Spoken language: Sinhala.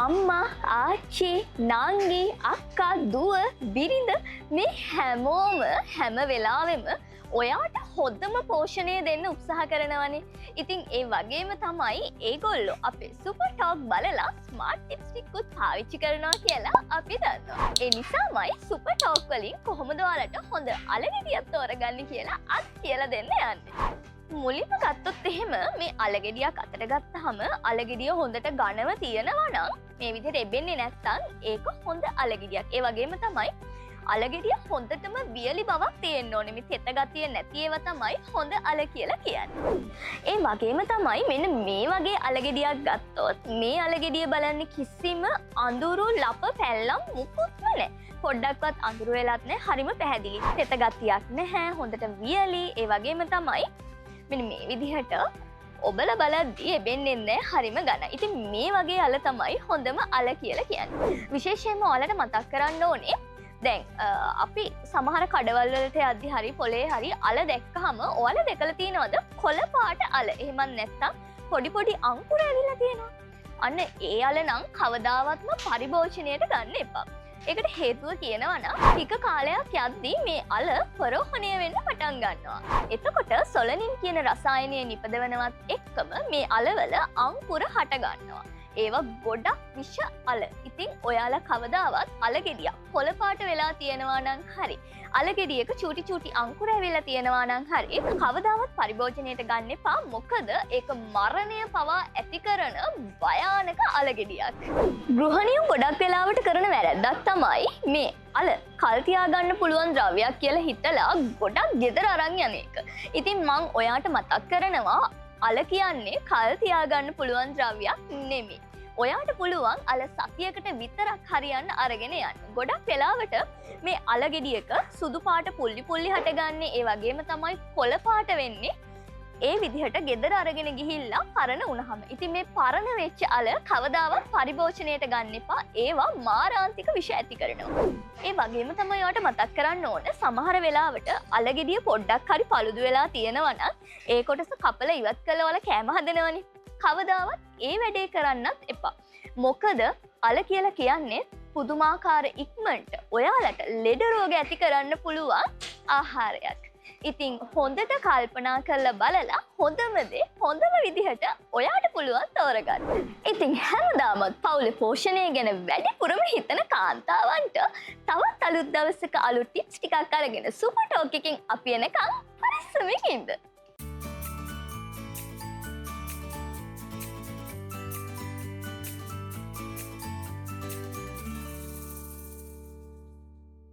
අම්මා, ආච්චි, නංගි, අක්කා, දුව, බිරිඳ මේ හැමෝම හැම වෙලාවෙම ඔයාට හොඳම පෝෂණය දෙන්න උත්සාහ කරනවනේ. ඉතින් ඒ වගේම තමයි ඒගොල්ලෝ අපේ සුපර් ටෝක් බලලා ස්මාර්ට් ටිප්ස් ටිකකුත් පාවිච්චි කරනවා කියලා අපි දන්නවා. ඒ නිසාමයි සුපර් ටෝක් වලින් කොහොමද ඔයාලට හොඳ අලගෙඩියක් තෝරගන්නේ කියලා අත් කියලා දෙන්න යන්නේ. මුලින්ම ගත්තොත් එහෙම මේ අලගෙඩියක් අතට ගත්තාම අලගෙඩිය හොඳට ඝනව තියෙනවා නම් මේ විදිහට එබෙන්නේ නැත්නම් ඒක හොඳ අලගෙඩියක්. ඒ වගේම තමයි අලගෙඩිය හොඳටම වියලි බවක් තියෙන්න ඕනේ. මේ තෙත ගතිය නැති ඒවා තමයි හොඳ අල කියලා කියන්නේ. ඒ වගේම තමයි මෙන්න මේ වගේ අලගෙඩියක් ගත්තොත් මේ අලගෙඩිය බලන්න කිසිම අඳුරු ලප පැල්ලම් මුකුත්ම නැහැ. පොඩ්ඩක්වත් අඳුරු වෙලත් නැහැ. හරිම පැහැදිලි. තෙත ගතියක් නැහැ. හොඳට වියලි. ඒ වගේම තමයි මෙන්න මේ විදිහට ඔබල බලද්දී එබෙන්නේ නැහැ. හරිම ඝන. ඉතින් මේ වගේ අල තමයි හොඳම අල කියලා කියන්නේ. විශේෂයෙන්ම ඔයාලට මතක් කරන්න ඕනේ දැන් අපි සමහර කඩවල් වලට යද්දි හරි පොලේ හරි අල දැක්කහම ඔයාලා දැකලා තියෙනවද කොළ පාට අල? එහෙම නැත්නම් පොඩි පොඩි අංකුර ඇවිල්ලා තියෙනවා. අන්න ඒ අල නම් කවදාවත්ම පරිභෝජනයට ගන්න එපා. ඒකට හේතුව කියනවා නම් ටික කාලයක් යද්දී මේ අල පරෝහණය වෙන්න පටන් ගන්නවා. එතකොට සොලනින් කියන රසායනය නිපදවනවත් එක්කම මේ අලවල අංකුර හට ගන්නවා. ඒවා ගොඩක් විෂ අල. ඉතින් ඔයාලා කවදාවත් අලගෙඩියක් කොළ පාට වෙලා තියෙනවා නම් හරි අලගෙඩියක චූටි චූටි අංකුර ඇවිල්ලා තියෙනවා නම් හරි කවදාවත් පරිභෝජනයට ගන්න එපා. මොකද ඒක මරණය පවා ඇති කරන භයානක අලගෙඩියක්. ගෘහණියෝ ගොඩක් වෙලාවට කරන වැරැද්දක් තමයි මේ අල කල් තියාගන්න පුළුවන් ද්‍රව්‍යයක් කියලා හිතලා ගොඩක් ගෙදර අරන් යන එක. ඉතින් මං ඔයාට මතක් කරනවා අල කියන්නේ කල් තියාගන්න පුළුවන් ද්‍රව්‍යයක් නෙමෙයි. ඔයාට පුළුවන් අල සතියකට විතරක් හරියන්න අරගෙන යන්න. ගොඩක් වෙලාවට මේ අලගෙඩියක සුදු පාට පුල්ලි පුල්ලි හටගන්නේ ඒ වගේම තමයි කොළ පාට වෙන්නේ. ඒ විදිහට ගෙදර අරගෙන ගිහිල්ලා පරණ වුණාම. ඉතින් මේ පරණ වෙච්ච අල කවදාවත් පරිභෝජනයට ගන්න එපා. ඒවා මාරාන්තික විෂ ඇති කරනවා. ඒ වගේම තමයි ඔයාට මතක් කරන්න ඕන සමහර වෙලාවට අලගෙඩිය පොඩ්ඩක් හරි paludu වෙලා තියෙනවා නම් ඒ කොටස කපලා ඉවත් කළා වල කෑම හදනවනේ. කවදාවත් ඒ වැඩේ කරන්නත් එපා. මොකද අල කියලා කියන්නේ පුදුමාකාර ඉක්මනට ඔයාලට ලෙඩ රෝග ඇති කරන්න පුළුවන් ආහාරයක්. ඉතින් හොඳට කල්පනා කරලා බලලා හොඳම දේ හොඳම විදිහට ඔයාට පුළුවන් තෝරගන්න. ඉතින් හැමදාමත් පවුලේ පෝෂණය ගැන වැඩිපුරම හිතන කාන්තාවන්ට තවත් අලුත් දවසක අලුත් ටිප්ස් ටිකක් අරගෙන සුපර් ටෝක් එකකින් අපි එනකන් පරිස්සමෙන් ඉන්න.